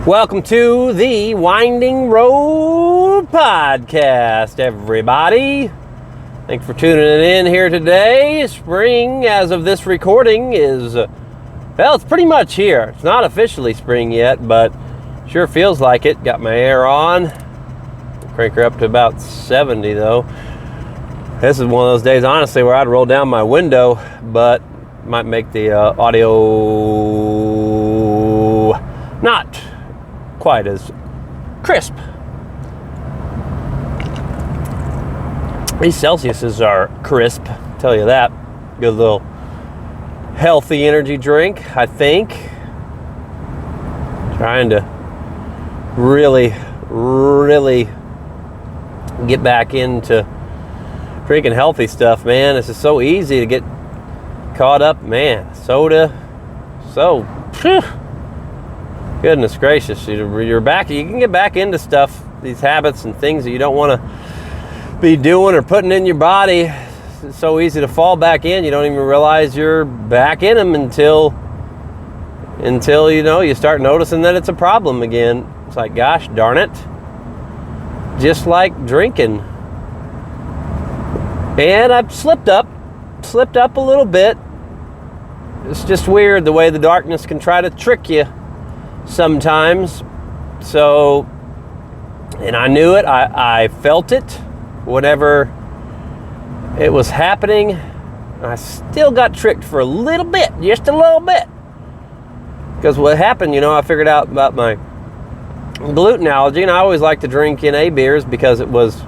Welcome to the Winding Road Podcast, everybody. Thanks for tuning in here today. Spring, as of this recording, is, well, it's pretty much here. It's not officially spring yet, but sure feels like it. Got my air on. Crank her up to about 70, though. This is one of those days, honestly, where I'd roll down my window, but might make the audio not quite as crisp. These Celsiuses are crisp, tell you that. Good little healthy energy drink, I think. Trying to really get back into drinking healthy stuff, man. This is so easy to get caught up, man. Soda, phew. Goodness gracious, you're back. You can get back into stuff, these habits and things that you don't want to be doing or putting in your body. It's so easy to fall back in. You don't even realize you're back in them until you start noticing that it's a problem again. It's like, gosh darn it. Just like drinking. And I've slipped up a little bit. It's just weird the way the darkness can try to trick you sometimes. So, and I knew it. I felt it whenever it was happening. I still got tricked for a little bit, just a little bit. Because what happened, I figured out about my gluten allergy, and I always like to drink NA beers because it was,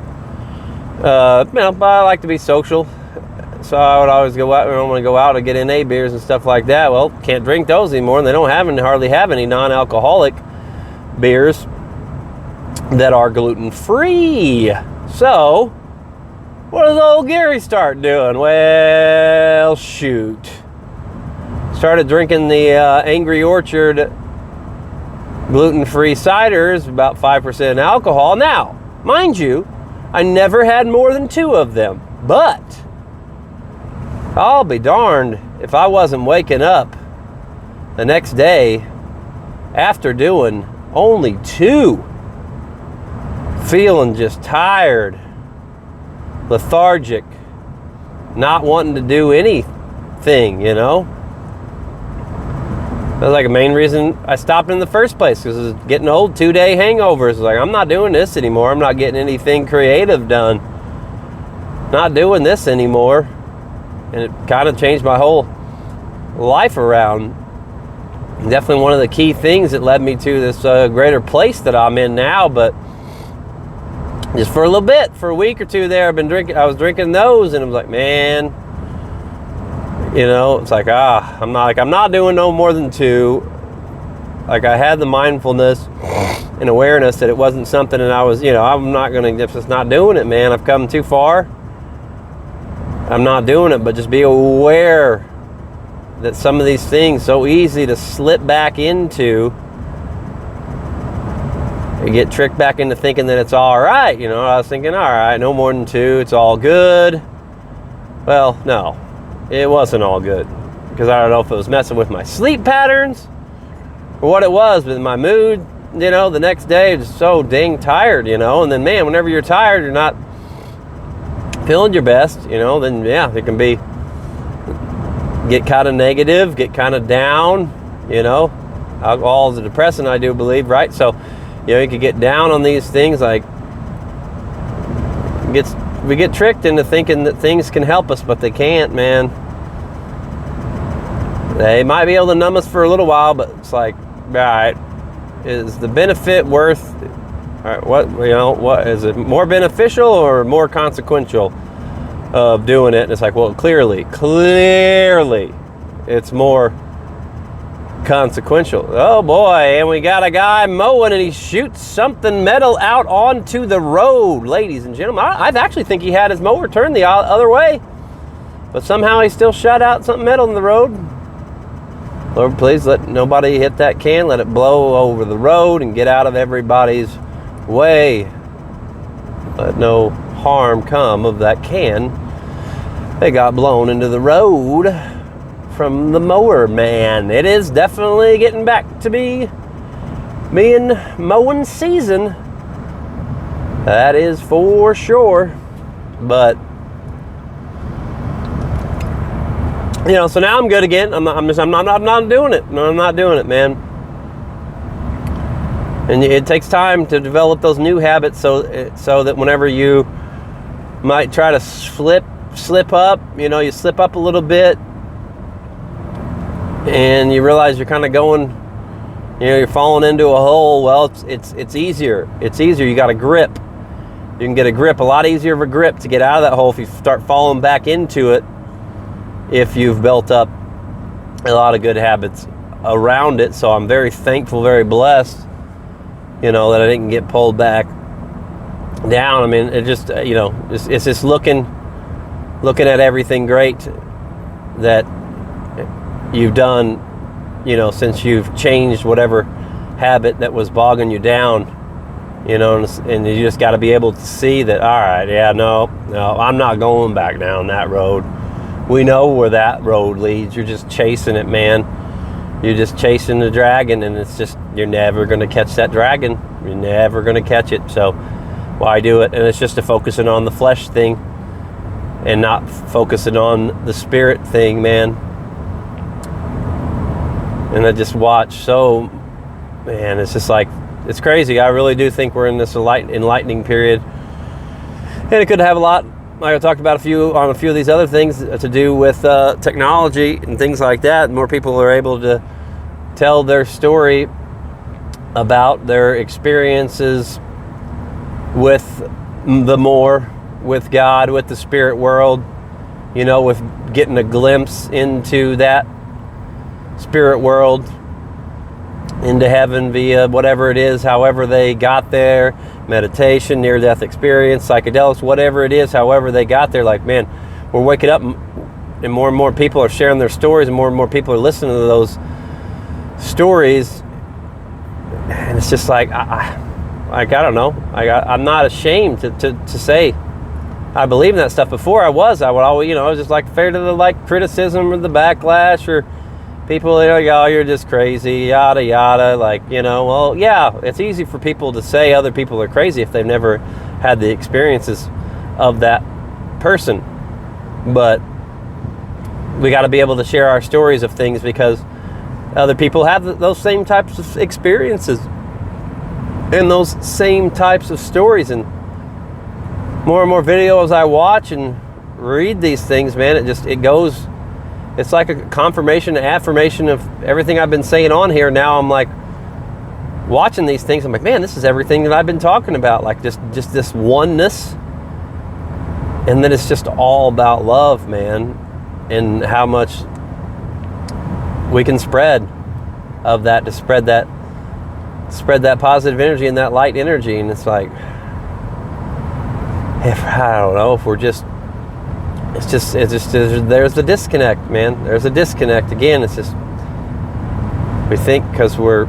but I like to be social. So I would always go out, I want to go out and get NA beers and stuff like that. Well, can't drink those anymore, and they don't hardly have any non-alcoholic beers that are gluten-free. So, what does old Gary start doing? Well, shoot. Started drinking the Angry Orchard gluten-free ciders, about 5% alcohol. Now, mind you, I never had more than 2 of them, but I'll be darned if I wasn't waking up the next day after doing only 2, feeling just tired, lethargic, not wanting to do anything, That was like a main reason I stopped in the first place, because it was getting old. 2-day hangovers. Like, I'm not doing this anymore. I'm not getting anything creative done. Not doing this anymore. And it kind of changed my whole life around. Definitely one of the key things that led me to this greater place that I'm in now. But just for a little bit, for a week or 2 there, I was drinking those, and I was like, man, it's like, I'm not doing no more than 2. Like, I had the mindfulness and awareness that it wasn't something, and I was, I'm not going to, just not doing it, man. I've come too far. I'm not doing it, but just be aware that some of these things so easy to slip back into. You get tricked back into thinking that it's all right. I was thinking, all right, no more than 2, it's all good. Well, no, it wasn't all good, because I don't know if it was messing with my sleep patterns or what it was, but my mood, the next day was so dang tired, and then, man, whenever you're tired, you're not feeling your best, then yeah, it can get kind of negative, get kind of down, Alcohol is a depressant, I do believe, right? So, you could get down on these things, like, we get tricked into thinking that things can help us, but they can't, man. They might be able to numb us for a little while, but it's like, all right, is the benefit worth, all right, what is it, more beneficial or more consequential of doing it? And it's like, well, clearly, it's more consequential. Oh boy, and we got a guy mowing, and he shoots something metal out onto the road, ladies and gentlemen. I actually think he had his mower turned the other way, but somehow he still shot out something metal in the road. Lord, please let nobody hit that can. Let it blow over the road and get out of everybody's way. Let no harm come of that can. It got blown into the road from the mower man. It is definitely getting back to be being mowing season. That is for sure. But so now I'm good again. I'm not doing it. No, I'm not doing it, man. And it takes time to develop those new habits, so that whenever you might try to slip up, you slip up a little bit, and you realize you're kind of going, you're falling into a hole. Well, it's easier. It's easier. You got a grip. You can get a grip, a lot easier of a grip to get out of that hole if you start falling back into it. If you've built up a lot of good habits around it. So I'm very thankful, very blessed, that I didn't get pulled back down. I mean, it just, it's just looking at everything great that you've done, since you've changed whatever habit that was bogging you down, and you just got to be able to see that, all right, yeah, no, I'm not going back down that road. We know where that road leads. You're just chasing it, man. You're just chasing the dragon, and it's just, you're never going to catch that dragon. You're never going to catch it. So why do it? And it's just a focusing on the flesh thing and not focusing on the spirit thing, man. And I just watch. So, man, it's just like, it's crazy. I really do think we're in this enlightening period. And it could have a lot, like I talked about on a few of these other things, to do with technology and things like that. More people are able to tell their story about their experiences with with God, with the spirit world, with getting a glimpse into that spirit world, into heaven via whatever it is, however they got there, meditation, near-death experience, psychedelics, whatever it is, however they got there. Like, man, we're waking up, and more people are sharing their stories, and more people are listening to those stories, and it's just like, I don't know, I'm not ashamed to say I believe in that stuff. Before I would always, I was just like afraid of the criticism or the backlash, or people, oh, you're just crazy, yada yada. Well, yeah, it's easy for people to say other people are crazy if they've never had the experiences of that person. But we got to be able to share our stories of things, because other people have those same types of experiences and those same types of stories. And more videos I watch and read these things, man, it's like a confirmation, an affirmation of everything I've been saying on here. Now I'm like watching these things, I'm like, man, this is everything that I've been talking about, like just this oneness. And then it's just all about love, man, and how much we can spread of that, to spread that positive energy and that light energy. And it's like, I don't know if we're just, there's the disconnect, man. There's a disconnect again. It's just, we think because we're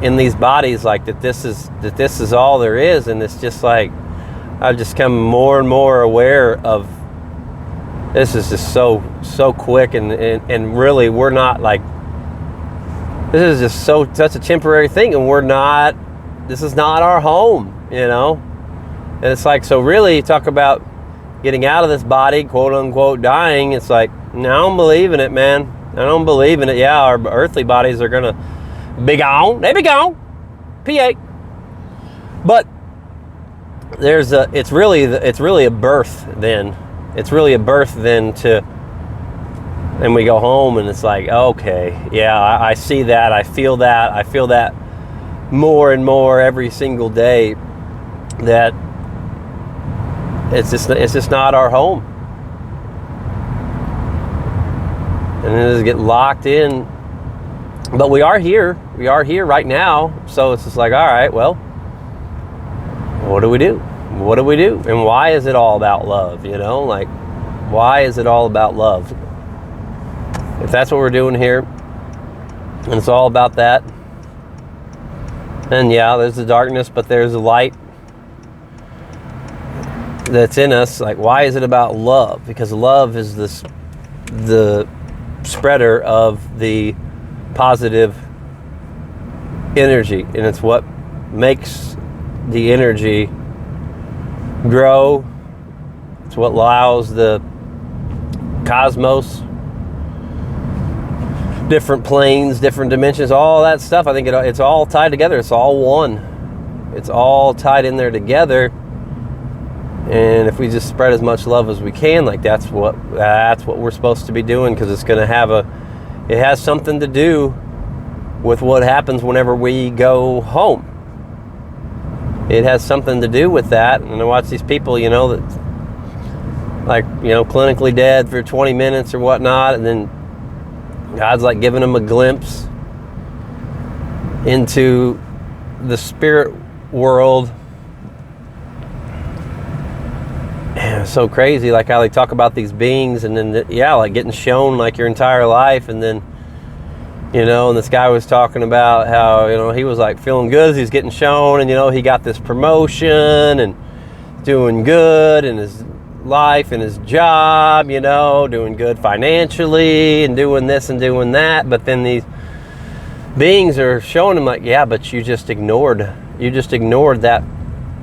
in these bodies, like that this is all there is. And it's just like, I've just come more and more aware of, this is just so quick, and really we're not, like, this is just such a temporary thing, and this is not our home, And it's like, so really talk about getting out of this body, quote unquote dying. It's like, no, I don't believe in it, man. I don't believe in it. Yeah, our earthly bodies are gonna be gone. They be gone. P.A. But it's really a birth then. It's really a birth then and we go home, and it's like, okay, yeah, I see that, I feel that more and more every single day, that it's just not our home. And it just get locked in. But we are here right now. So it's just like, all right, well, what do we do? And why is it all about love? Like, why is it all about love? If that's what we're doing here, and it's all about that, then yeah, there's the darkness, but there's the light that's in us. Like, why is it about love? Because love is the spreader of the positive energy, and it's what makes the energy grow. It's what allows the cosmos, different planes, different dimensions, all that stuff. I think it's all tied together. It's all one. It's all tied in there together. And if we just spread as much love as we can, like that's what we're supposed to be doing, because it's going to it has something to do with what happens whenever we go home. It has something to do with that. And I watch these people, that like, clinically dead for 20 minutes or whatnot, and then God's like giving them a glimpse into the spirit world. And it's so crazy, like how they talk about these beings, and then like getting shown like your entire life, and then and this guy was talking about how he was like feeling good as he's getting shown, and he got this promotion and doing good in his life and his job, doing good financially and doing this and doing that. But then these beings are showing him like, yeah, but you just ignored that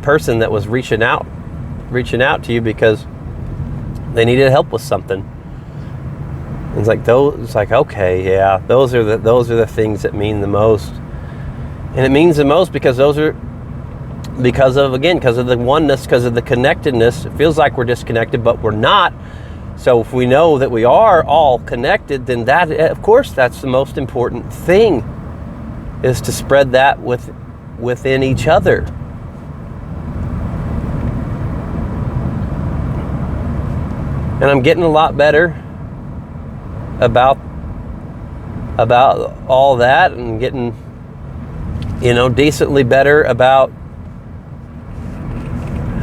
person that was reaching out to you because they needed help with something. It's like okay, yeah, those are the things that mean the most. And it means the most because because of the oneness, because of the connectedness. It feels like we're disconnected, but we're not. So if we know that we are all connected, then that, of course, that's the most important thing, is to spread that within each other. And I'm getting a lot better about all that, and getting decently better about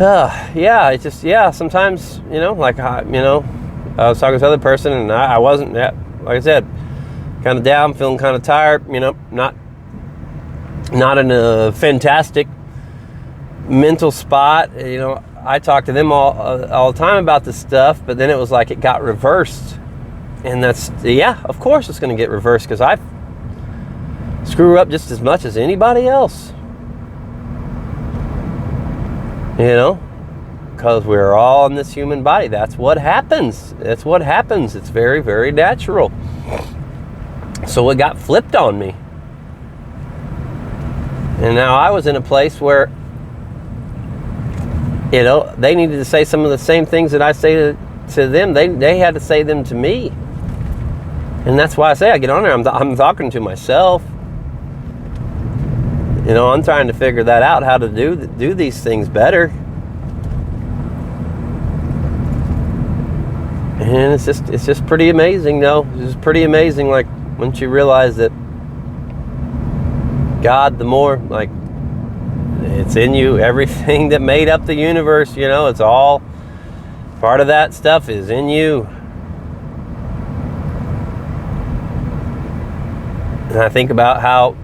it's just sometimes like I was talking to this other person, and I wasn't, like I said, kind of down, feeling kind of tired, not in a fantastic mental spot. I talk to them all the time about this stuff, but then it was like it got reversed. And that's, of course it's going to get reversed, because I screw up just as much as anybody else. Because we're all in this human body. That's what happens. It's very, very natural. So it got flipped on me. And now I was in a place where, they needed to say some of the same things that I say to them. They had to say them to me. And that's why I say I get on there. I'm talking to myself. I'm trying to figure that out, how to do these things better. And it's just pretty amazing, though. It's just pretty amazing, like, once you realize that God, the more, like, it's in you. Everything that made up the universe, it's all part of that stuff is in you. And I think about how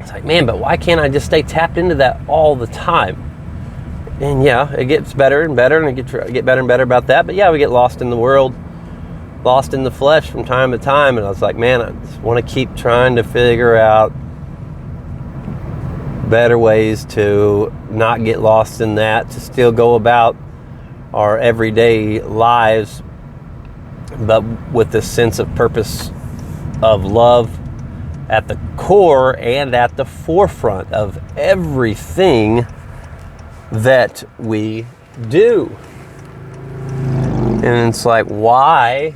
it's like, man, but why can't I just stay tapped into that all the time? And it gets better and better, and I get better and better about that. But we get lost in the world, lost in the flesh from time to time. And I was like, man, I just want to keep trying to figure out better ways to not get lost in that, to still go about our everyday lives, but with this sense of purpose of love at the core and at the forefront of everything that we do. And it's like, why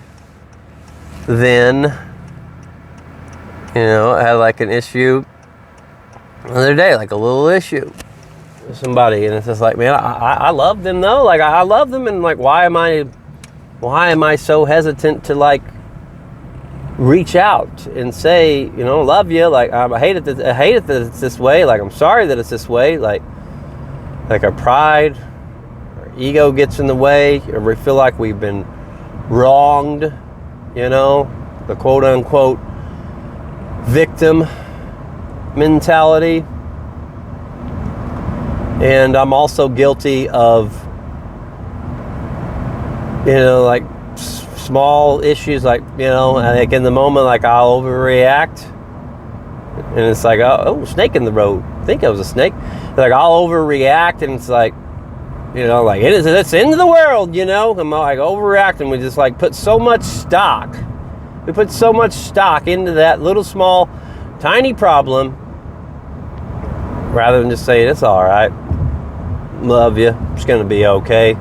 then, I had like an issue the other day, like a little issue with somebody, and it's just like, man, I love them though. Like, I love them, and like, why am I so hesitant to like reach out and say, love you. Like, I hate it that it's this way. Like, I'm sorry that it's this way. Like our pride, our ego gets in the way, or we feel like we've been wronged. The quote unquote victim mentality. And I'm also guilty of, like small issues, like, like in the moment, like I'll overreact And it's like, oh, snake in the road. I think it was a snake. Like, I'll overreact, and it's like, you know, like, it's the end of the world, you know? I'm like overreacting. We just like put so much stock. We put so much stock into that little small, tiny problem, rather than just saying, it's all right. Love you. It's going to be okay.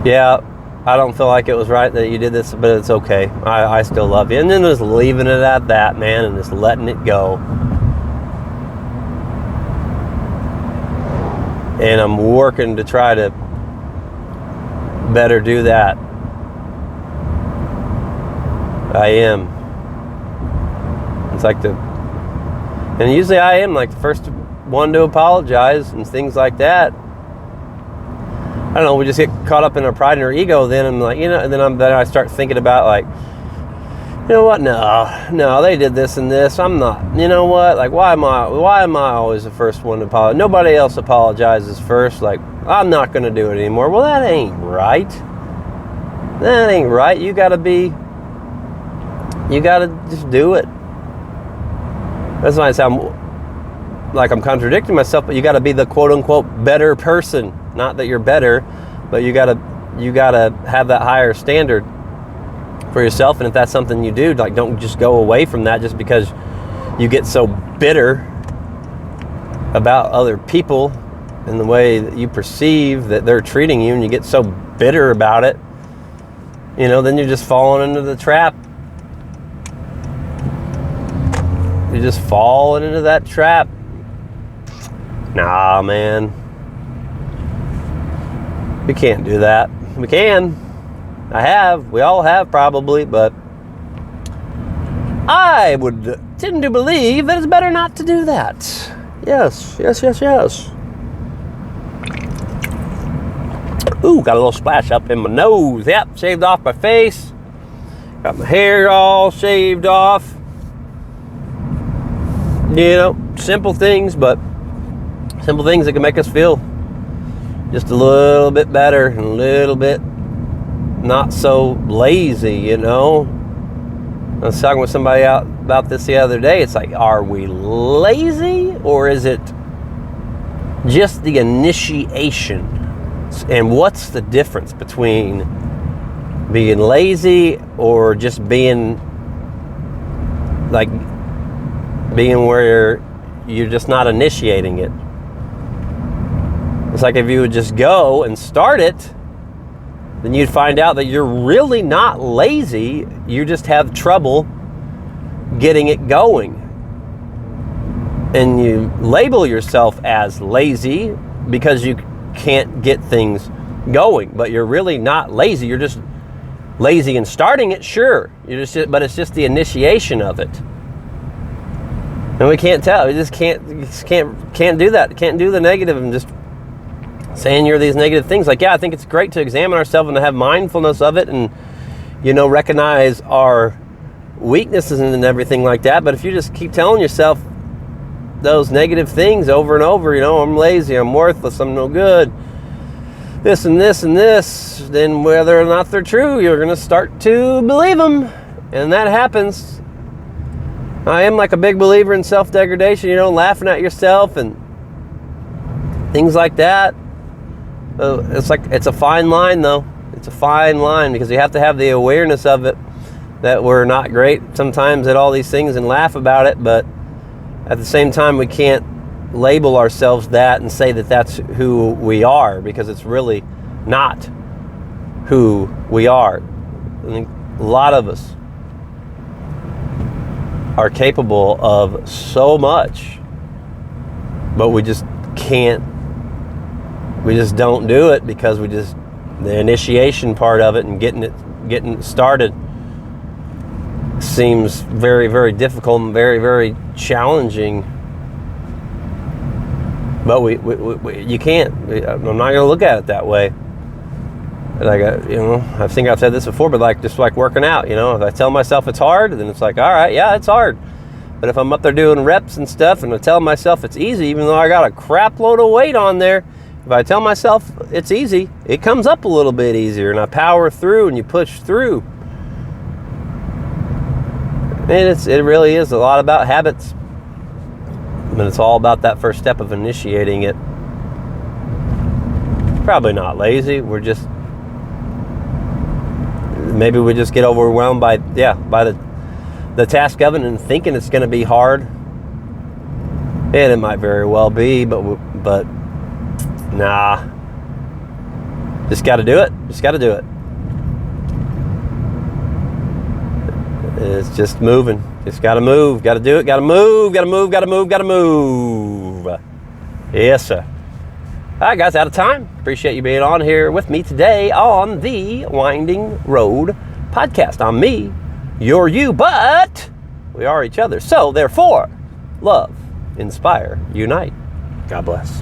Yeah, I don't feel like it was right that you did this, but it's okay. I still love you. And then just leaving it at that, man, and just letting it go. And I'm working to try to better do that. I am. It's like and usually I am like the first one to apologize and things like that. I don't know, we just get caught up in our pride and our ego then. I'm like, you know, and then I start thinking about like, you know what, no, they did this and this. I'm not, you know what, like, why am I always the first one to apologize? Nobody else apologizes first. Like, I'm not going to do it anymore. Well, that ain't right. That ain't right. You got to just do it. That's why I sound like I'm contradicting myself, but you got to be the quote unquote better person. Not that you're better, but you got to have that higher standard for yourself. And if that's something you do, like, don't just go away from that just because you get so bitter about other people and the way that you perceive that they're treating you, and you get so bitter about it, you know, then you're just falling into the trap. You're just falling into that trap. Nah, man. We can't do that. We can. We all have probably, but I would tend to believe that it's better not to do that. Yes. Ooh, got a little splash up in my nose. Yep, shaved off my face. Got my hair all shaved off. You know, simple things, but simple things that can make us feel just a little bit better and a little bit not so lazy, you know. I was talking with somebody out about this the other day. It's like, are we lazy, or is it just the initiation? And what's the difference between being lazy or just being where you're just not initiating it? It's like if you would just go and start it, then you'd find out that you're really not lazy. You just have trouble getting it going. And you label yourself as lazy because you can't get things going. But you're really not lazy. You're just lazy in starting it, sure. But it's just the initiation of it. And we can't tell. We just can't do that. Can't do the negative and just saying you're these negative things. Like, yeah, I think it's great to examine ourselves and to have mindfulness of it and, you know, recognize our weaknesses and everything like that. But if you just keep telling yourself those negative things over and over, you know, I'm lazy, I'm worthless, I'm no good, this and this and this, then whether or not they're true, you're going to start to believe them. And that happens. I am like a big believer in self-degradation, you know, laughing at yourself and things like that. It's a fine line, though. It's a fine line because you have to have the awareness of it, that we're not great sometimes at all these things and laugh about it, but at the same time we can't label ourselves that and say that that's who we are, because it's really not who we are. I think a lot of us are capable of so much, but we just can't. We just don't do it because the initiation part of it and getting it started seems very, very difficult and very, very challenging. But you can't. I'm not going to look at it that way. Like, I think I've said this before, but just like working out, you know, if I tell myself it's hard, then it's like, all right, yeah, it's hard. But if I'm up there doing reps and stuff and I tell myself it's easy, even though I got a crap load of weight on there, if I tell myself it's easy, it comes up a little bit easier and I power through and you push through. And it really is a lot about habits. But it's all about that first step of initiating it. Probably not lazy. Maybe we just get overwhelmed by the task of it and thinking it's going to be hard. And it might very well be, but nah. Just got to do it. Just got to do it. It's just moving. Just got to move. Got to do it. Got to move. Got to move. Got to move. Got to move. Yes, sir. All right, guys, out of time. Appreciate you being on here with me today on the Winding Road podcast. I'm me, you're you, but we are each other. So, therefore, love, inspire, unite. God bless.